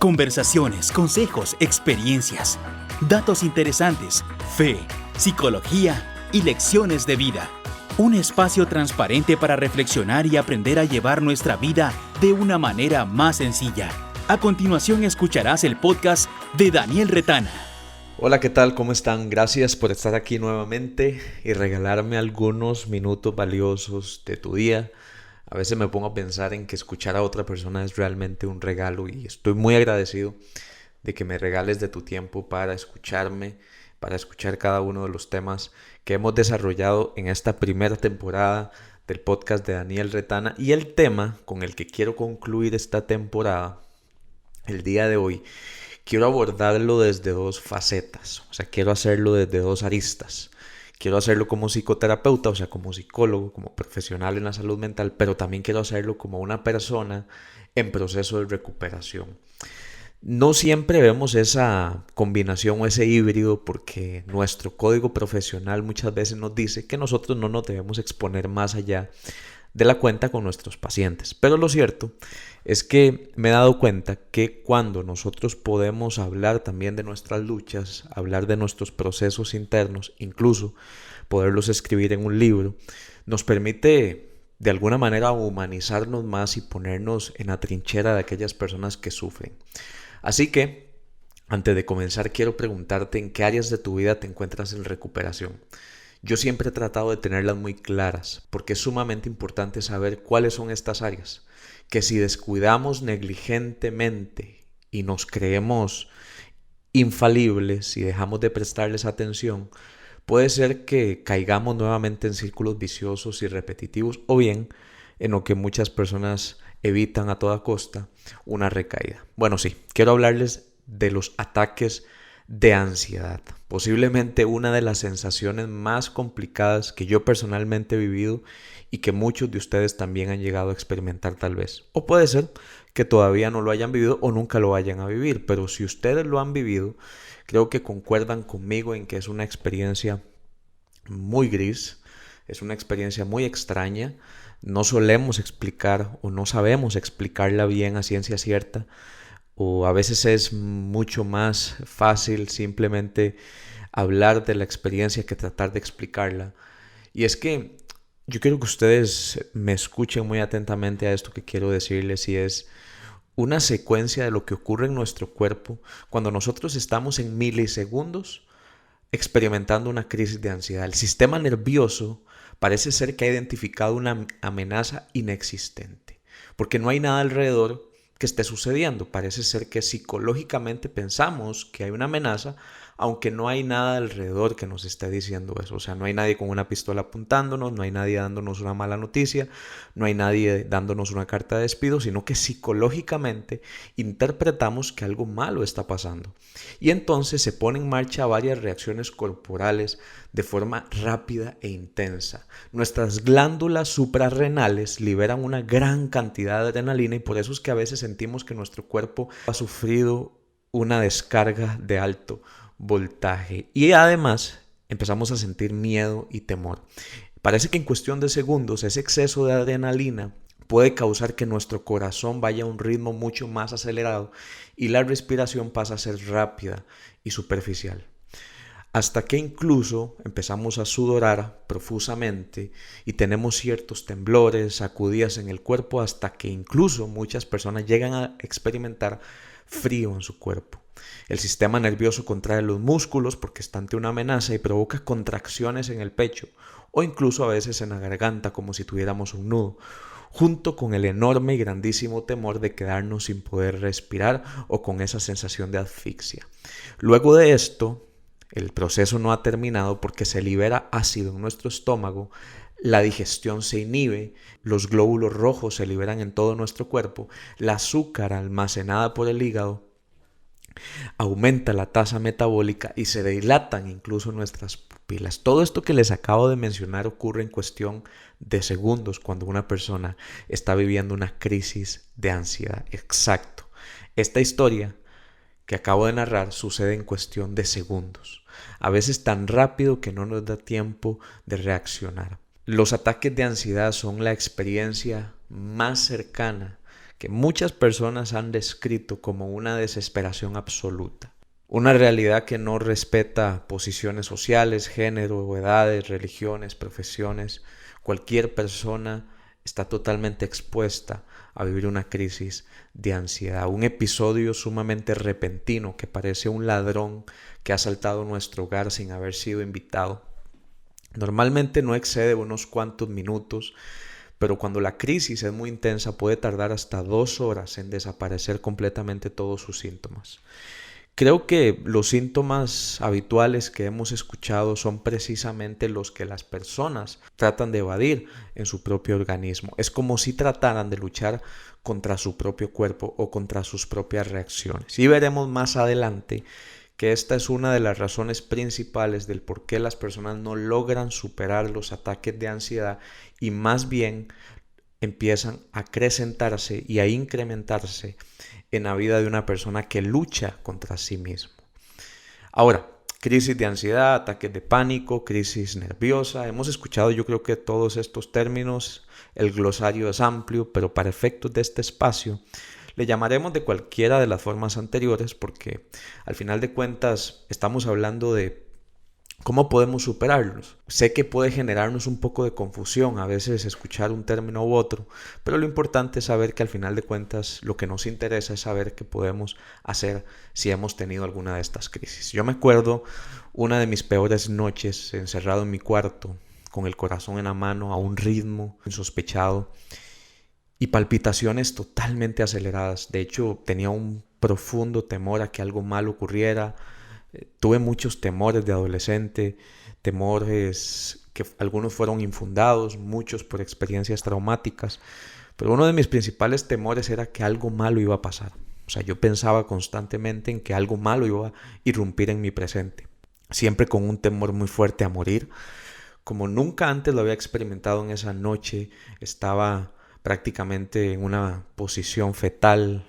Conversaciones, consejos, experiencias, datos interesantes, fe, psicología y lecciones de vida. Un espacio transparente para reflexionar y aprender a llevar nuestra vida de una manera más sencilla. A continuación escucharás el podcast de Daniel Retana. Hola, ¿qué tal? ¿Cómo están? Gracias por estar aquí nuevamente y regalarme algunos minutos valiosos de tu día. A veces me pongo a pensar en que escuchar a otra persona es realmente un regalo y estoy muy agradecido de que me regales de tu tiempo para escucharme, para escuchar cada uno de los temas que hemos desarrollado en esta primera temporada del podcast de Daniel Retana. Y el tema con el que quiero concluir esta temporada, el día de hoy, quiero abordarlo desde dos facetas, o sea, quiero hacerlo desde dos aristas. Quiero hacerlo como psicoterapeuta, o sea, como psicólogo, como profesional en la salud mental, pero también quiero hacerlo como una persona en proceso de recuperación. No siempre vemos esa combinación o ese híbrido porque nuestro código profesional muchas veces nos dice que nosotros no nos debemos exponer más allá de la cuenta con nuestros pacientes. Pero lo cierto es que me he dado cuenta que cuando nosotros podemos hablar también de nuestras luchas, hablar de nuestros procesos internos, incluso poderlos escribir en un libro, nos permite de alguna manera humanizarnos más y ponernos en la trinchera de aquellas personas que sufren. Así que, antes de comenzar, quiero preguntarte en qué áreas de tu vida te encuentras en recuperación. Yo siempre he tratado de tenerlas muy claras, porque es sumamente importante saber cuáles son estas áreas, que si descuidamos negligentemente y nos creemos infalibles y dejamos de prestarles atención, puede ser que caigamos nuevamente en círculos viciosos y repetitivos, o bien en lo que muchas personas evitan a toda costa, una recaída. Bueno, sí, quiero hablarles de los ataques de ansiedad, posiblemente una de las sensaciones más complicadas que yo personalmente he vivido y que muchos de ustedes también han llegado a experimentar tal vez. O puede ser que todavía no lo hayan vivido o nunca lo vayan a vivir, pero si ustedes lo han vivido, creo que concuerdan conmigo en que es una experiencia muy gris, es una experiencia muy extraña. No solemos explicar o no sabemos explicarla bien a ciencia cierta, o a veces es mucho más fácil simplemente hablar de la experiencia que tratar de explicarla. Y es que yo quiero que ustedes me escuchen muy atentamente a esto que quiero decirles, y es una secuencia de lo que ocurre en nuestro cuerpo cuando nosotros estamos en milisegundos experimentando una crisis de ansiedad. El sistema nervioso parece ser que ha identificado una amenaza inexistente, porque no hay nada alrededor que esté sucediendo. Parece ser que psicológicamente pensamos que hay una amenaza, aunque no hay nada alrededor que nos esté diciendo eso. O sea, no hay nadie con una pistola apuntándonos, no hay nadie dándonos una mala noticia, no hay nadie dándonos una carta de despido, sino que psicológicamente interpretamos que algo malo está pasando. Y entonces se ponen en marcha varias reacciones corporales de forma rápida e intensa. Nuestras glándulas suprarrenales liberan una gran cantidad de adrenalina y por eso es que a veces sentimos que nuestro cuerpo ha sufrido una descarga de alto voltaje y además empezamos a sentir miedo y temor. Parece que en cuestión de segundos ese exceso de adrenalina puede causar que nuestro corazón vaya a un ritmo mucho más acelerado y la respiración pasa a ser rápida y superficial. Hasta que incluso empezamos a sudorar profusamente y tenemos ciertos temblores, sacudidas en el cuerpo, hasta que incluso muchas personas llegan a experimentar frío en su cuerpo. El sistema nervioso contrae los músculos porque está ante una amenaza y provoca contracciones en el pecho o incluso a veces en la garganta como si tuviéramos un nudo, junto con el enorme y grandísimo temor de quedarnos sin poder respirar o con esa sensación de asfixia. Luego de esto, el proceso no ha terminado porque se libera ácido en nuestro estómago, la digestión se inhibe, los glóbulos rojos se liberan en todo nuestro cuerpo, la azúcar almacenada por el hígado aumenta la tasa metabólica y se dilatan incluso nuestras pupilas. Todo esto que les acabo de mencionar ocurre en cuestión de segundos cuando una persona está viviendo una crisis de ansiedad. Exacto. Esta historia que acabo de narrar sucede en cuestión de segundos, a veces tan rápido que no nos da tiempo de reaccionar. Los ataques de ansiedad son la experiencia más cercana que muchas personas han descrito como una desesperación absoluta. Una realidad que no respeta posiciones sociales, género, edades, religiones, profesiones. Cualquier persona está totalmente expuesta a vivir una crisis de ansiedad. Un episodio sumamente repentino que parece un ladrón que ha asaltado nuestro hogar sin haber sido invitado. Normalmente no excede unos cuantos minutos, pero cuando la crisis es muy intensa puede tardar hasta 2 horas en desaparecer completamente todos sus síntomas. Creo que los síntomas habituales que hemos escuchado son precisamente los que las personas tratan de evadir en su propio organismo. Es como si trataran de luchar contra su propio cuerpo o contra sus propias reacciones. Y veremos más adelante que esta es una de las razones principales del por qué las personas no logran superar los ataques de ansiedad y más bien empiezan a acrecentarse y a incrementarse en la vida de una persona que lucha contra sí mismo. Ahora, crisis de ansiedad, ataques de pánico, crisis nerviosa. Hemos escuchado yo creo que todos estos términos, el glosario es amplio, pero para efectos de este espacio le llamaremos de cualquiera de las formas anteriores porque al final de cuentas estamos hablando de ¿cómo podemos superarlos? Sé que puede generarnos un poco de confusión a veces escuchar un término u otro, pero lo importante es saber que al final de cuentas lo que nos interesa es saber qué podemos hacer si hemos tenido alguna de estas crisis. Yo me acuerdo una de mis peores noches encerrado en mi cuarto, con el corazón en la mano, a un ritmo insospechado y palpitaciones totalmente aceleradas. De hecho, tenía un profundo temor a que algo malo ocurriera. Tuve muchos temores de adolescente, temores que algunos fueron infundados, muchos por experiencias traumáticas, pero uno de mis principales temores era que algo malo iba a pasar. O sea, yo pensaba constantemente en que algo malo iba a irrumpir en mi presente, siempre con un temor muy fuerte a morir. Como nunca antes lo había experimentado en esa noche, estaba prácticamente en una posición fetal,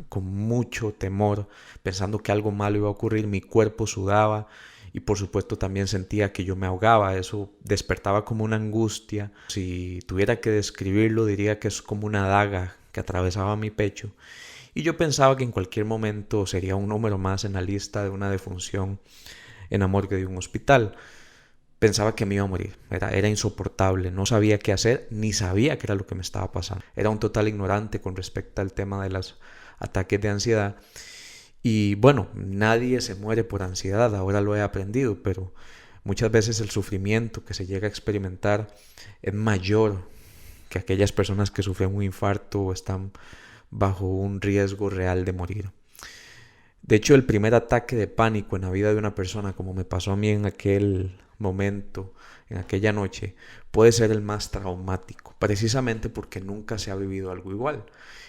con mucho temor, pensando que algo malo iba a ocurrir. Mi cuerpo sudaba y por supuesto también sentía que yo me ahogaba. Eso despertaba como una angustia. Si tuviera que describirlo, diría que es como una daga que atravesaba mi pecho. Y yo pensaba que en cualquier momento sería un número más en la lista de una defunción en la morgue de un hospital. Pensaba que me iba a morir, era insoportable, no sabía qué hacer, ni sabía qué era lo que me estaba pasando. Era un total ignorante con respecto al tema de los ataques de ansiedad. Y bueno, nadie se muere por ansiedad, ahora lo he aprendido, pero muchas veces el sufrimiento que se llega a experimentar es mayor que aquellas personas que sufren un infarto o están bajo un riesgo real de morir. De hecho, el primer ataque de pánico en la vida de una persona, como me pasó a mí en aquel momento, en aquella noche, puede ser el más traumático, precisamente porque nunca se ha vivido algo igual.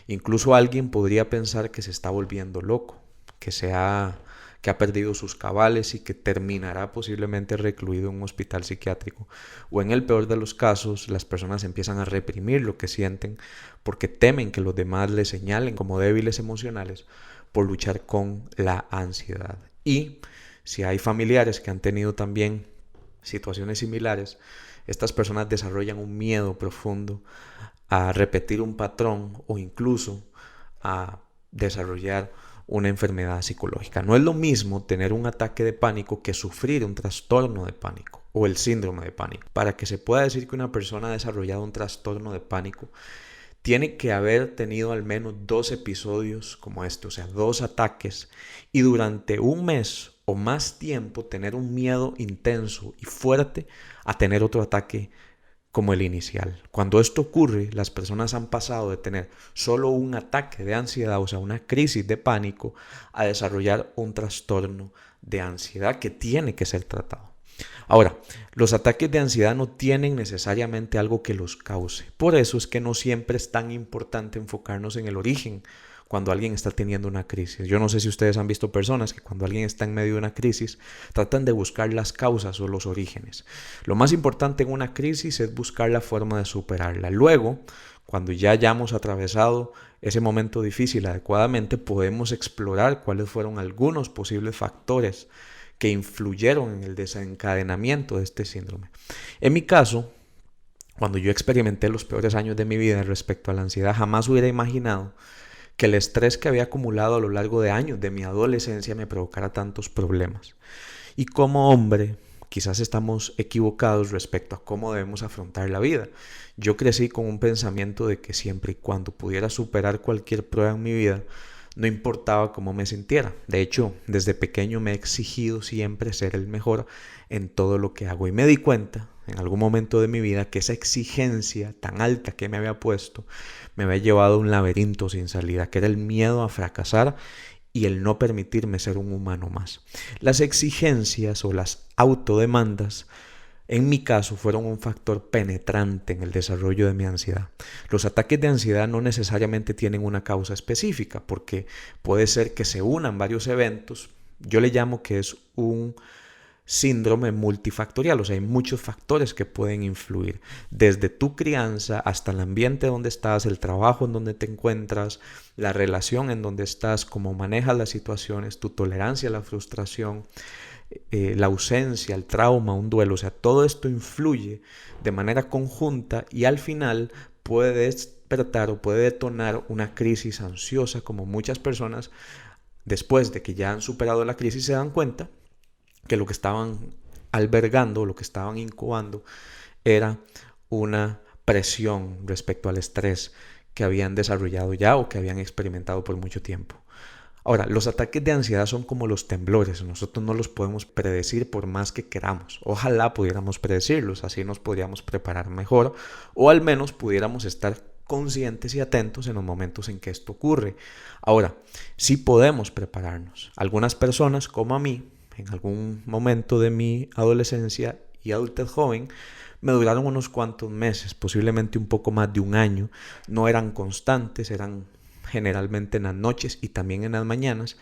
Incluso alguien podría pensar que se está volviendo loco, que ha perdido sus cabales y que terminará posiblemente recluido en un hospital psiquiátrico. O en el peor de los casos, las personas empiezan a reprimir lo que sienten porque temen que los demás les señalen como débiles emocionales por luchar con la ansiedad. Y si hay familiares que han tenido también situaciones similares, estas personas desarrollan un miedo profundo a repetir un patrón o incluso a desarrollar una enfermedad psicológica. No es lo mismo tener un ataque de pánico que sufrir un trastorno de pánico o el síndrome de pánico. Para que se pueda decir que una persona ha desarrollado un trastorno de pánico, tiene que haber tenido al menos 2 episodios como este, o sea, 2 ataques, y durante un mes o más tiempo tener un miedo intenso y fuerte a tener otro ataque como el inicial. Cuando esto ocurre, las personas han pasado de tener solo un ataque de ansiedad, o sea, una crisis de pánico, a desarrollar un trastorno de ansiedad que tiene que ser tratado. Ahora, los ataques de ansiedad no tienen necesariamente algo que los cause. Por eso es que no siempre es tan importante enfocarnos en el origen cuando alguien está teniendo una crisis. Yo no sé si ustedes han visto personas que cuando alguien está en medio de una crisis tratan de buscar las causas o los orígenes. Lo más importante en una crisis es buscar la forma de superarla. Luego, cuando ya hayamos atravesado ese momento difícil adecuadamente, podemos explorar cuáles fueron algunos posibles factores que influyeron en el desencadenamiento de este síndrome. En mi caso, cuando yo experimenté los peores años de mi vida respecto a la ansiedad, jamás hubiera imaginado que el estrés que había acumulado a lo largo de años de mi adolescencia me provocara tantos problemas. Y como hombre, quizás estamos equivocados respecto a cómo debemos afrontar la vida. Yo crecí con un pensamiento de que siempre y cuando pudiera superar cualquier prueba en mi vida, no importaba cómo me sintiera. De hecho, desde pequeño me he exigido siempre ser el mejor en todo lo que hago. Y me di cuenta en algún momento de mi vida que esa exigencia tan alta que me había puesto me había llevado a un laberinto sin salida, que era el miedo a fracasar y el no permitirme ser un humano más. Las exigencias o las autodemandas, en mi caso, fueron un factor penetrante en el desarrollo de mi ansiedad. Los ataques de ansiedad no necesariamente tienen una causa específica, porque puede ser que se unan varios eventos. Yo le llamo que es un síndrome multifactorial, o sea, hay muchos factores que pueden influir, desde tu crianza hasta el ambiente donde estás, el trabajo en donde te encuentras, la relación en donde estás, cómo manejas las situaciones, tu tolerancia a la frustración, la ausencia, el trauma, un duelo. O sea, todo esto influye de manera conjunta y al final puede despertar o puede detonar una crisis ansiosa, como muchas personas después de que ya han superado la crisis se dan cuenta que lo que estaban albergando, lo que estaban incubando era una presión respecto al estrés que habían desarrollado ya o que habían experimentado por mucho tiempo. Ahora, los ataques de ansiedad son como los temblores. Nosotros no los podemos predecir por más que queramos. Ojalá pudiéramos predecirlos, así nos podríamos preparar mejor o al menos pudiéramos estar conscientes y atentos en los momentos en que esto ocurre. Ahora, sí podemos prepararnos. Algunas personas, como a mí, en algún momento de mi adolescencia y adultez joven, me duraron unos cuantos meses, posiblemente un poco más de un año. No eran constantes, eran generalmente en las noches y también en las mañanas,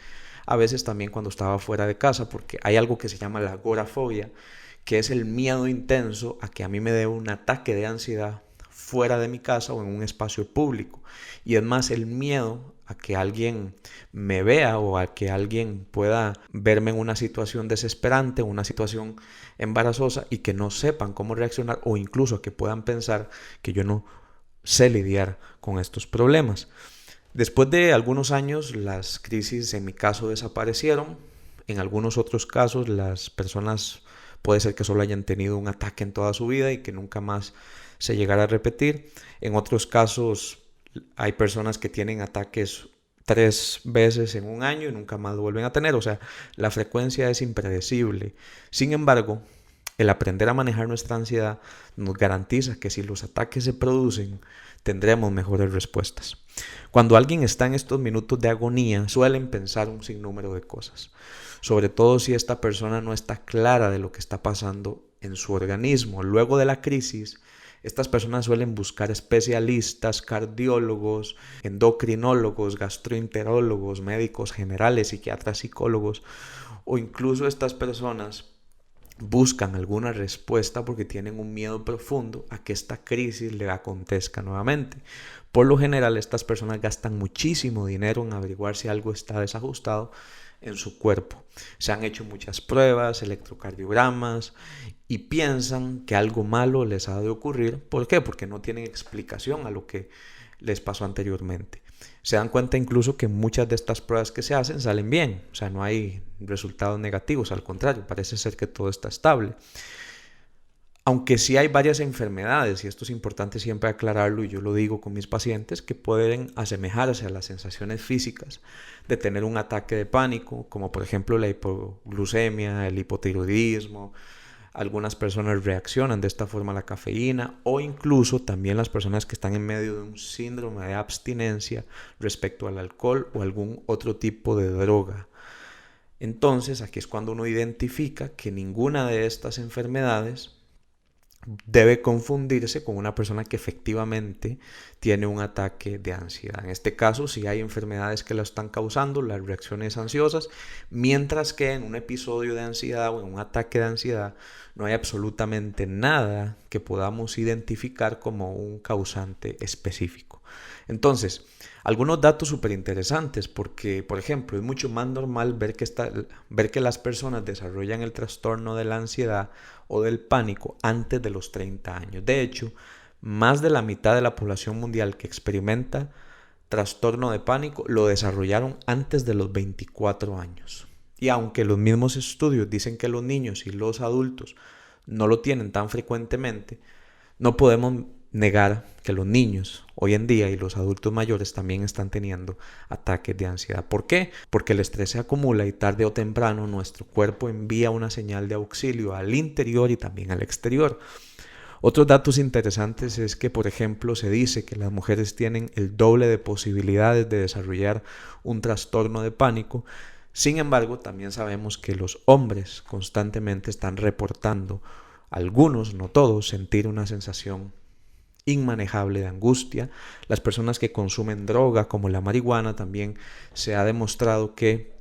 a veces también cuando estaba fuera de casa, porque hay algo que se llama la agorafobia, que es el miedo intenso a que a mí me dé un ataque de ansiedad fuera de mi casa o en un espacio público. Y es más el miedo a que alguien me vea o a que alguien pueda verme en una situación desesperante, una situación embarazosa y que no sepan cómo reaccionar o incluso que puedan pensar que yo no sé lidiar con estos problemas. Después de algunos años, las crisis en mi caso desaparecieron. En algunos otros casos, las personas puede ser que solo hayan tenido un ataque en toda su vida y que nunca más se llegara a repetir. En otros casos, hay personas que tienen ataques 3 veces en un año y nunca más lo vuelven a tener. O sea, la frecuencia es impredecible. Sin embargo, el aprender a manejar nuestra ansiedad nos garantiza que si los ataques se producen, tendremos mejores respuestas. Cuando alguien está en estos minutos de agonía, suelen pensar un sinnúmero de cosas. Sobre todo si esta persona no está clara de lo que está pasando en su organismo. Luego de la crisis, estas personas suelen buscar especialistas, cardiólogos, endocrinólogos, gastroenterólogos, médicos generales, psiquiatras, psicólogos, o incluso estas personas buscan alguna respuesta porque tienen un miedo profundo a que esta crisis le acontezca nuevamente. Por lo general, estas personas gastan muchísimo dinero en averiguar si algo está desajustado en su cuerpo. Se han hecho muchas pruebas, electrocardiogramas y piensan que algo malo les ha de ocurrir. ¿Por qué? Porque no tienen explicación a lo que les pasó anteriormente. Se dan cuenta incluso que muchas de estas pruebas que se hacen salen bien, o sea, no hay resultados negativos, al contrario, parece ser que todo está estable. Aunque sí hay varias enfermedades, y esto es importante siempre aclararlo, y yo lo digo con mis pacientes, que pueden asemejarse a las sensaciones físicas de tener un ataque de pánico, como por ejemplo la hipoglucemia, el hipotiroidismo. Algunas personas reaccionan de esta forma a la cafeína o incluso también las personas que están en medio de un síndrome de abstinencia respecto al alcohol o algún otro tipo de droga. Entonces, aquí es cuando uno identifica que ninguna de estas enfermedades debe confundirse con una persona que efectivamente tiene un ataque de ansiedad. En este caso, sí hay enfermedades que lo están causando, las reacciones ansiosas, mientras que en un episodio de ansiedad o en un ataque de ansiedad no hay absolutamente nada que podamos identificar como un causante específico. Entonces, algunos datos súper interesantes porque, por ejemplo, es mucho más normal ver que las personas desarrollan el trastorno de la ansiedad o del pánico antes de los 30 años. De hecho, más de la mitad de la población mundial que experimenta trastorno de pánico lo desarrollaron antes de los 24 años. Y aunque los mismos estudios dicen que los niños y los adultos no lo tienen tan frecuentemente, no podemos negar que los niños hoy en día y los adultos mayores también están teniendo ataques de ansiedad. ¿Por qué? Porque el estrés se acumula y tarde o temprano nuestro cuerpo envía una señal de auxilio al interior y también al exterior. Otros datos interesantes es que, por ejemplo, se dice que las mujeres tienen el doble de posibilidades de desarrollar un trastorno de pánico. Sin embargo, también sabemos que los hombres constantemente están reportando, algunos, no todos, sentir una sensación inmanejable de angustia. Las personas que consumen droga como la marihuana también se ha demostrado que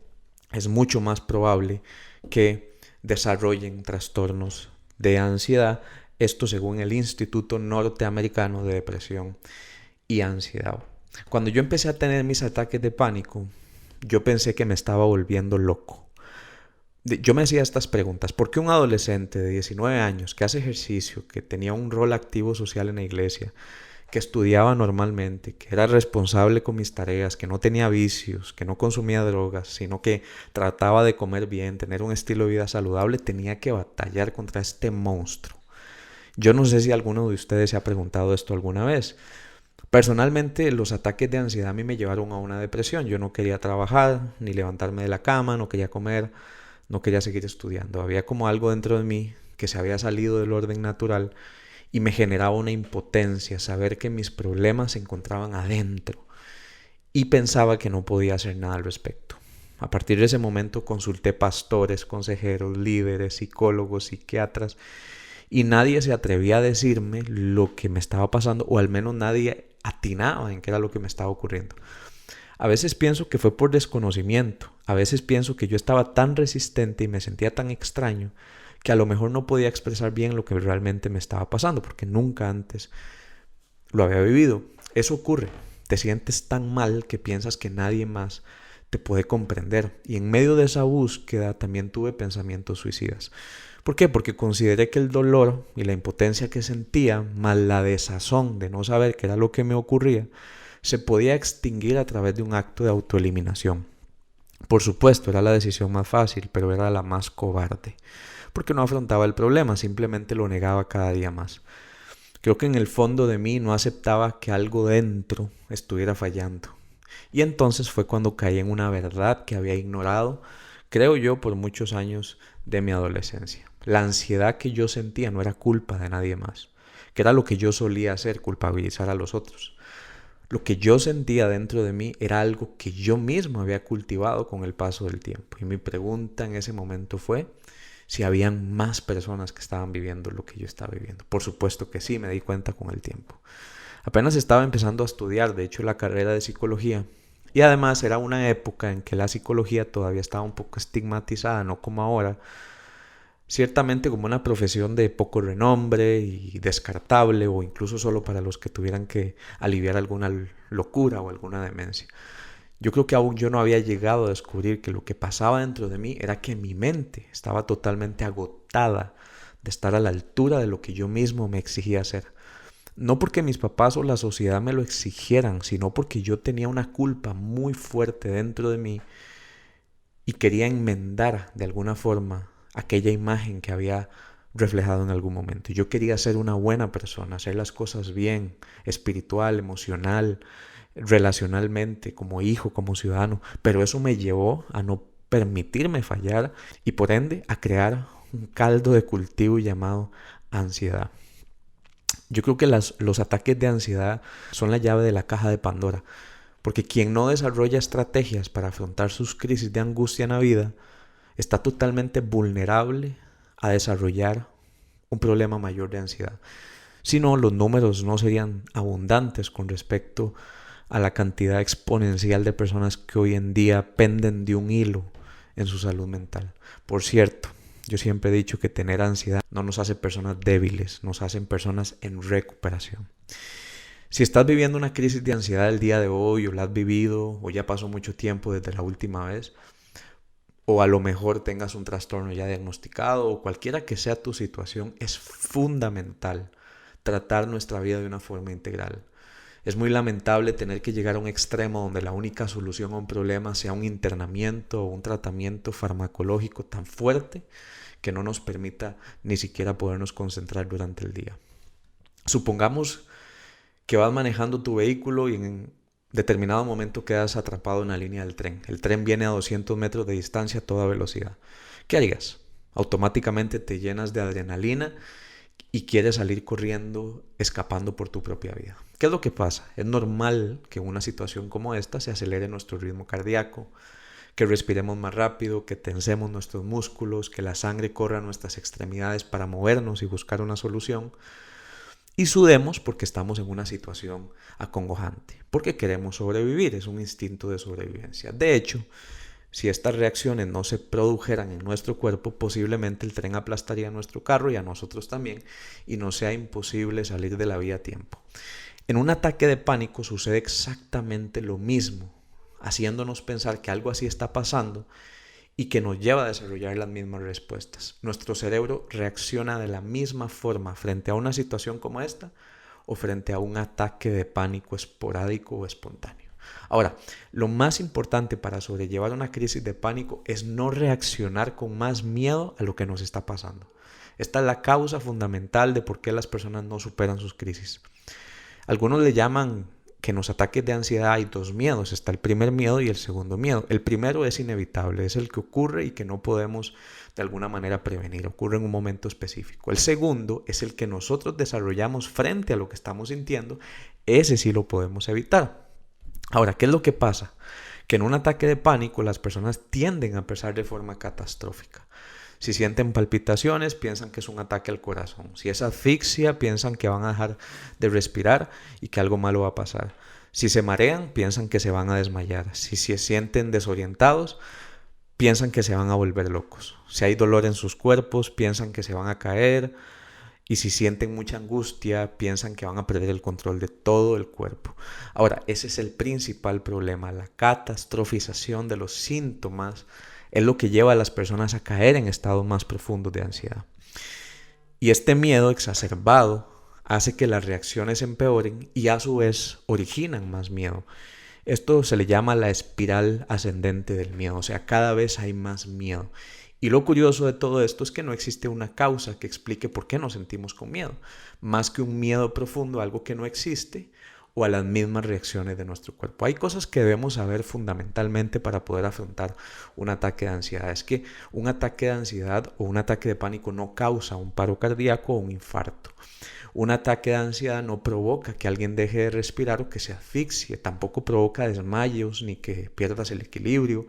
es mucho más probable que desarrollen trastornos de ansiedad. Esto según el Instituto Norteamericano de Depresión y Ansiedad. Cuando yo empecé a tener mis ataques de pánico, yo pensé que me estaba volviendo loco. Yo me hacía estas preguntas. ¿Por qué un adolescente de 19 años que hace ejercicio, que tenía un rol activo social en la iglesia, que estudiaba normalmente, que era responsable con mis tareas, que no tenía vicios, que no consumía drogas, sino que trataba de comer bien, tener un estilo de vida saludable, tenía que batallar contra este monstruo? Yo no sé si alguno de ustedes se ha preguntado esto alguna vez. Personalmente, los ataques de ansiedad a mí me llevaron a una depresión. Yo no quería trabajar, ni levantarme de la cama, no quería comer, no quería seguir estudiando. Había como algo dentro de mí que se había salido del orden natural y me generaba una impotencia, saber que mis problemas se encontraban adentro y pensaba que no podía hacer nada al respecto. A partir de ese momento consulté pastores, consejeros, líderes, psicólogos, psiquiatras y nadie se atrevía a decirme lo que me estaba pasando, o al menos nadie atinaba en qué era lo que me estaba ocurriendo. A veces pienso que fue por desconocimiento, a veces pienso que yo estaba tan resistente y me sentía tan extraño que a lo mejor no podía expresar bien lo que realmente me estaba pasando, porque nunca antes lo había vivido. Eso ocurre, te sientes tan mal que piensas que nadie más te puede comprender, y en medio de esa búsqueda también tuve pensamientos suicidas. ¿Por qué? Porque consideré que el dolor y la impotencia que sentía, más la desazón de no saber qué era lo que me ocurría, se podía extinguir a través de un acto de autoeliminación. Por supuesto, era la decisión más fácil, pero era la más cobarde, porque no afrontaba el problema, simplemente lo negaba cada día más. Creo que en el fondo de mí no aceptaba que algo dentro estuviera fallando. Y entonces fue cuando caí en una verdad que había ignorado, creo yo, por muchos años de mi adolescencia. La ansiedad que yo sentía no era culpa de nadie más, que era lo que yo solía hacer, culpabilizar a los otros. Lo que yo sentía dentro de mí era algo que yo mismo había cultivado con el paso del tiempo. Y mi pregunta en ese momento fue si habían más personas que estaban viviendo lo que yo estaba viviendo. Por supuesto que sí, me di cuenta con el tiempo. Apenas estaba empezando a estudiar, de hecho, la carrera de psicología. Y además era una época en que la psicología todavía estaba un poco estigmatizada, no como ahora, ciertamente como una profesión de poco renombre y descartable, o incluso solo para los que tuvieran que aliviar alguna locura o alguna demencia. Yo creo que aún yo no había llegado a descubrir que lo que pasaba dentro de mí era que mi mente estaba totalmente agotada de estar a la altura de lo que yo mismo me exigía hacer. No porque mis papás o la sociedad me lo exigieran, sino porque yo tenía una culpa muy fuerte dentro de mí y quería enmendar de alguna forma aquella imagen que había reflejado en algún momento. Yo quería ser una buena persona, hacer las cosas bien, espiritual, emocional, relacionalmente, como hijo, como ciudadano, pero eso me llevó a no permitirme fallar y por ende a crear un caldo de cultivo llamado ansiedad. Yo creo que los ataques de ansiedad son la llave de la caja de Pandora, porque quien no desarrolla estrategias para afrontar sus crisis de angustia en la vida está totalmente vulnerable a desarrollar un problema mayor de ansiedad. Si no, los números no serían abundantes con respecto a la cantidad exponencial de personas que hoy en día penden de un hilo en su salud mental. Por cierto, yo siempre he dicho que tener ansiedad no nos hace personas débiles, nos hacen personas en recuperación. Si estás viviendo una crisis de ansiedad el día de hoy, o la has vivido, o ya pasó mucho tiempo desde la última vez, o a lo mejor tengas un trastorno ya diagnosticado, o cualquiera que sea tu situación, es fundamental tratar nuestra vida de una forma integral. Es muy lamentable tener que llegar a un extremo donde la única solución a un problema sea un internamiento o un tratamiento farmacológico tan fuerte que no nos permita ni siquiera podernos concentrar durante el día. Supongamos que vas manejando tu vehículo y en determinado momento quedas atrapado en la línea del tren. El tren viene a 200 metros de distancia a toda velocidad. ¿Qué harías? Automáticamente te llenas de adrenalina y quieres salir corriendo, escapando por tu propia vida. ¿Qué es lo que pasa? Es normal que en una situación como esta se acelere nuestro ritmo cardíaco, que respiremos más rápido, que tensemos nuestros músculos, que la sangre corra a nuestras extremidades para movernos y buscar una solución. Y sudemos porque estamos en una situación acongojante, porque queremos sobrevivir, es un instinto de sobrevivencia. De hecho, si estas reacciones no se produjeran en nuestro cuerpo, posiblemente el tren aplastaría a nuestro carro y a nosotros también, y nos sea imposible salir de la vía a tiempo. En un ataque de pánico sucede exactamente lo mismo, haciéndonos pensar que algo así está pasando y que nos lleva a desarrollar las mismas respuestas. Nuestro cerebro reacciona de la misma forma frente a una situación como esta o frente a un ataque de pánico esporádico o espontáneo. Ahora, lo más importante para sobrellevar una crisis de pánico es no reaccionar con más miedo a lo que nos está pasando. Esta es la causa fundamental de por qué las personas no superan sus crisis. Algunos le llaman que en los ataques de ansiedad hay dos miedos. Está el primer miedo y el segundo miedo. El primero es inevitable, es el que ocurre y que no podemos de alguna manera prevenir. Ocurre en un momento específico. El segundo es el que nosotros desarrollamos frente a lo que estamos sintiendo. Ese sí lo podemos evitar. Ahora, ¿qué es lo que pasa? Que en un ataque de pánico las personas tienden a pensar de forma catastrófica. Si sienten palpitaciones, piensan que es un ataque al corazón. Si es asfixia, piensan que van a dejar de respirar y que algo malo va a pasar. Si se marean, piensan que se van a desmayar. Si se sienten desorientados, piensan que se van a volver locos. Si hay dolor en sus cuerpos, piensan que se van a caer. Y si sienten mucha angustia, piensan que van a perder el control de todo el cuerpo. Ahora, ese es el principal problema. La catastrofización de los síntomas es lo que lleva a las personas a caer en estados más profundos de ansiedad. Y este miedo exacerbado hace que las reacciones empeoren y a su vez originan más miedo. Esto se le llama la espiral ascendente del miedo, o sea, cada vez hay más miedo. Y lo curioso de todo esto es que no existe una causa que explique por qué nos sentimos con miedo, más que un miedo profundo a algo que no existe o a las mismas reacciones de nuestro cuerpo. Hay cosas que debemos saber fundamentalmente para poder afrontar un ataque de ansiedad. Es que un ataque de ansiedad o un ataque de pánico no causa un paro cardíaco o un infarto. Un ataque de ansiedad no provoca que alguien deje de respirar o que se asfixie, tampoco provoca desmayos ni que pierdas el equilibrio,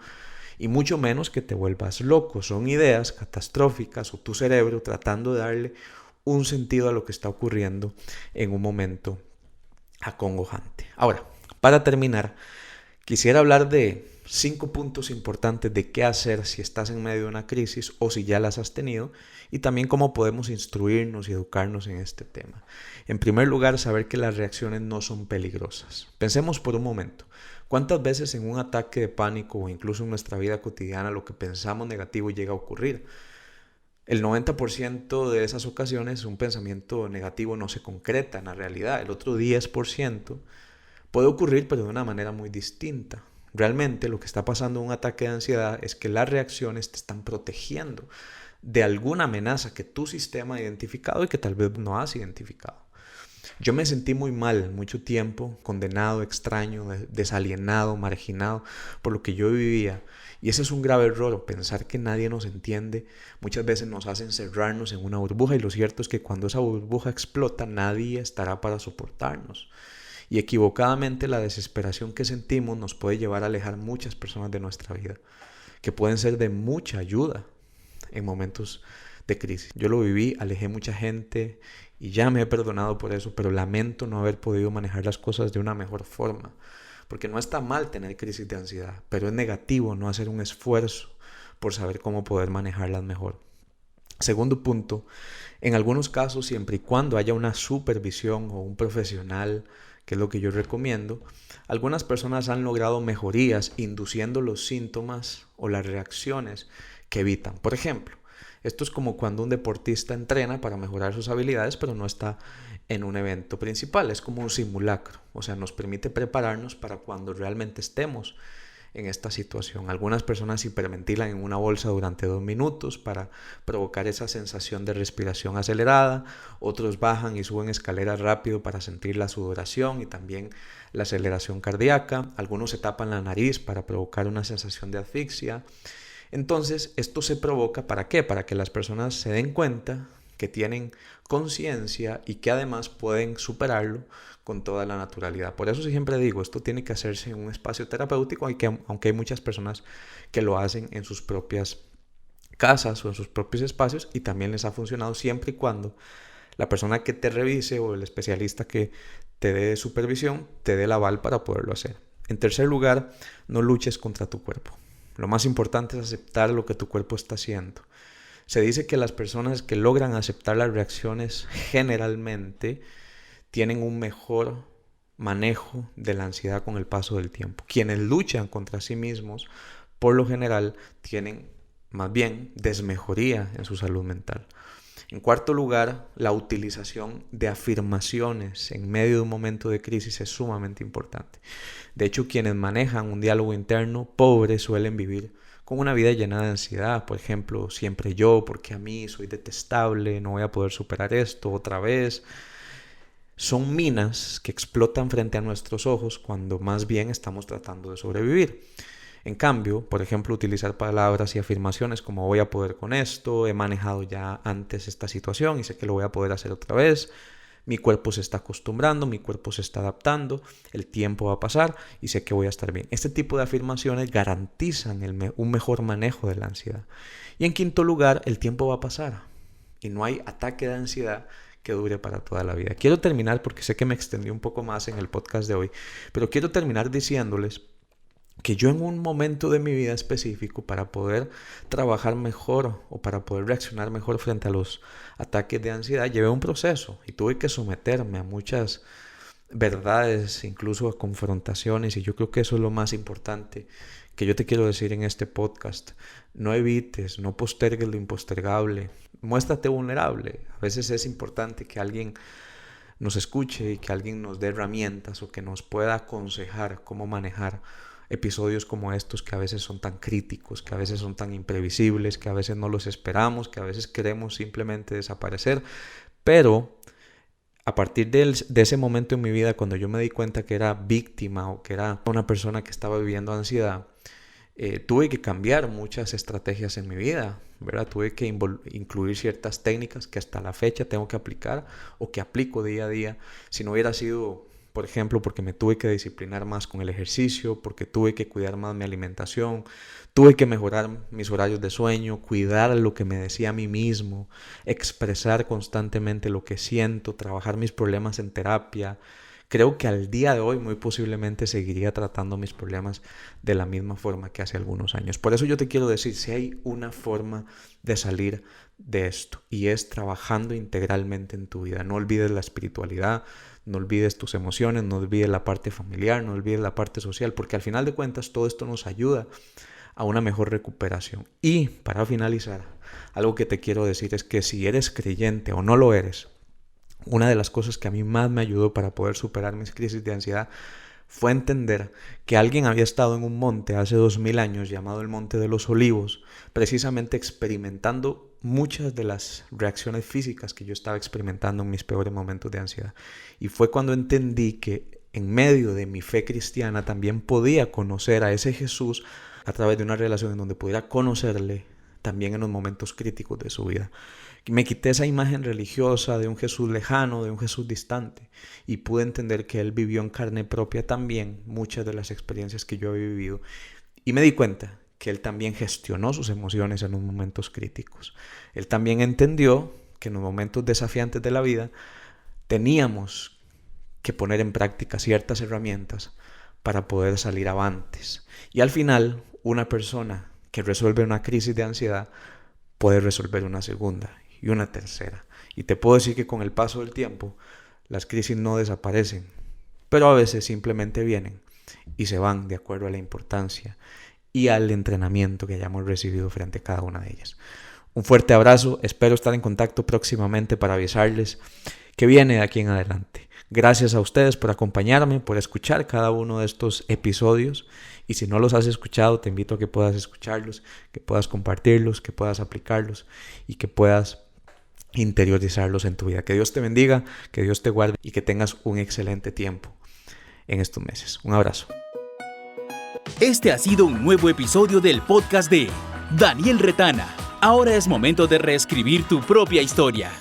y mucho menos que te vuelvas loco. Son ideas catastróficas o tu cerebro tratando de darle un sentido a lo que está ocurriendo en un momento acongojante. Ahora, para terminar, quisiera hablar de 5 puntos importantes de qué hacer si estás en medio de una crisis o si ya las has tenido, y también cómo podemos instruirnos y educarnos en este tema. En primer lugar, saber que las reacciones no son peligrosas. Pensemos por un momento. ¿Cuántas veces en un ataque de pánico o incluso en nuestra vida cotidiana lo que pensamos negativo llega a ocurrir? El 90% de esas ocasiones un pensamiento negativo no se concreta en la realidad. El otro 10% puede ocurrir pero de una manera muy distinta. Realmente lo que está pasando en un ataque de ansiedad es que las reacciones te están protegiendo de alguna amenaza que tu sistema ha identificado y que tal vez no has identificado. Yo me sentí muy mal mucho tiempo, condenado, extraño, desalienado, marginado por lo que yo vivía. Y ese es un grave error, pensar que nadie nos entiende. Muchas veces nos hace encerrarnos en una burbuja y lo cierto es que cuando esa burbuja explota, nadie estará para soportarnos. Y equivocadamente la desesperación que sentimos nos puede llevar a alejar muchas personas de nuestra vida, que pueden ser de mucha ayuda en momentos de crisis. Yo lo viví, alejé mucha gente y ya me he perdonado por eso, pero lamento no haber podido manejar las cosas de una mejor forma. Porque no está mal tener crisis de ansiedad, pero es negativo no hacer un esfuerzo por saber cómo poder manejarlas mejor. Segundo punto, en algunos casos, siempre y cuando haya una supervisión o un profesional, que es lo que yo recomiendo, algunas personas han logrado mejorías induciendo los síntomas o las reacciones que evitan. Por ejemplo, esto es como cuando un deportista entrena para mejorar sus habilidades, pero no está en un evento principal. Es como un simulacro, o sea, nos permite prepararnos para cuando realmente estemos en esta situación. Algunas personas hiperventilan en una bolsa durante 2 minutos para provocar esa sensación de respiración acelerada. Otros bajan y suben escaleras rápido para sentir la sudoración y también la aceleración cardíaca. Algunos se tapan la nariz para provocar una sensación de asfixia. Entonces, esto se provoca ¿para qué? Para que las personas se den cuenta que tienen conciencia y que además pueden superarlo con toda la naturalidad. Por eso siempre digo, esto tiene que hacerse en un espacio terapéutico, aunque hay muchas personas que lo hacen en sus propias casas o en sus propios espacios y también les ha funcionado siempre y cuando la persona que te revise o el especialista que te dé supervisión te dé el aval para poderlo hacer. En tercer lugar, no luches contra tu cuerpo. Lo más importante es aceptar lo que tu cuerpo está haciendo. Se dice que las personas que logran aceptar las reacciones generalmente tienen un mejor manejo de la ansiedad con el paso del tiempo. Quienes luchan contra sí mismos, por lo general, tienen más bien desmejoría en su salud mental. En cuarto lugar, la utilización de afirmaciones en medio de un momento de crisis es sumamente importante. De hecho, quienes manejan un diálogo interno pobre suelen vivir con una vida llena de ansiedad. Por ejemplo, siempre yo, porque a mí soy detestable, no voy a poder superar esto otra vez. Son minas que explotan frente a nuestros ojos cuando más bien estamos tratando de sobrevivir. En cambio, por ejemplo, utilizar palabras y afirmaciones como voy a poder con esto, he manejado ya antes esta situación y sé que lo voy a poder hacer otra vez, mi cuerpo se está acostumbrando, mi cuerpo se está adaptando, el tiempo va a pasar y sé que voy a estar bien. Este tipo de afirmaciones garantizan un mejor manejo de la ansiedad. Y en quinto lugar, el tiempo va a pasar y no hay ataque de ansiedad que dure para toda la vida. Quiero terminar, porque sé que me extendí un poco más en el podcast de hoy, pero quiero terminar diciéndoles que yo en un momento de mi vida específico, para poder trabajar mejor o para poder reaccionar mejor frente a los ataques de ansiedad, llevé un proceso y tuve que someterme a muchas verdades, incluso a confrontaciones, y yo creo que eso es lo más importante que yo te quiero decir en este podcast. No evites, no postergues lo impostergable, muéstrate vulnerable. A veces es importante que alguien nos escuche y que alguien nos dé herramientas o que nos pueda aconsejar cómo manejar episodios como estos, que a veces son tan críticos, que a veces son tan imprevisibles, que a veces no los esperamos, que a veces queremos simplemente desaparecer. Pero a partir de ese momento en mi vida, cuando yo me di cuenta que era víctima o que era una persona que estaba viviendo ansiedad, tuve que cambiar muchas estrategias en mi vida, ¿verdad? Tuve que incluir ciertas técnicas que hasta la fecha tengo que aplicar o que aplico día a día. Si no hubiera sido, por ejemplo, porque me tuve que disciplinar más con el ejercicio, porque tuve que cuidar más mi alimentación, tuve que mejorar mis horarios de sueño, cuidar lo que me decía a mí mismo, expresar constantemente lo que siento, trabajar mis problemas en terapia. Creo que al día de hoy muy posiblemente seguiría tratando mis problemas de la misma forma que hace algunos años. Por eso yo te quiero decir, si hay una forma de salir de esto, y es trabajando integralmente en tu vida. No olvides la espiritualidad, no olvides tus emociones, no olvides la parte familiar, no olvides la parte social, porque al final de cuentas todo esto nos ayuda a una mejor recuperación. Y para finalizar, algo que te quiero decir es que si eres creyente o no lo eres, una de las cosas que a mí más me ayudó para poder superar mis crisis de ansiedad fue entender que alguien había estado en un monte hace 2000 años llamado el Monte de los Olivos, precisamente experimentando muchas de las reacciones físicas que yo estaba experimentando en mis peores momentos de ansiedad. Y fue cuando entendí que en medio de mi fe cristiana también podía conocer a ese Jesús a través de una relación en donde pudiera conocerle también en los momentos críticos de su vida. Me quité esa imagen religiosa de un Jesús lejano, de un Jesús distante, y pude entender que Él vivió en carne propia también muchas de las experiencias que yo había vivido. Y me di cuenta que Él también gestionó sus emociones en los momentos críticos. Él también entendió que en los momentos desafiantes de la vida teníamos que poner en práctica ciertas herramientas para poder salir avantes. Y al final, una persona que resuelve una crisis de ansiedad puede resolver una segunda y una tercera. Y te puedo decir que con el paso del tiempo las crisis no desaparecen, pero a veces simplemente vienen y se van de acuerdo a la importancia y al entrenamiento que hayamos recibido frente a cada una de ellas. Un fuerte abrazo, espero estar en contacto próximamente para avisarles que viene de aquí en adelante. Gracias a ustedes por acompañarme, por escuchar cada uno de estos episodios. Y si no los has escuchado, te invito a que puedas escucharlos, que puedas compartirlos, que puedas aplicarlos y que puedas interiorizarlos en tu vida. Que Dios te bendiga, que Dios te guarde y que tengas un excelente tiempo en estos meses. Un abrazo. Este ha sido un nuevo episodio del podcast de Daniel Retana. Ahora es momento de reescribir tu propia historia.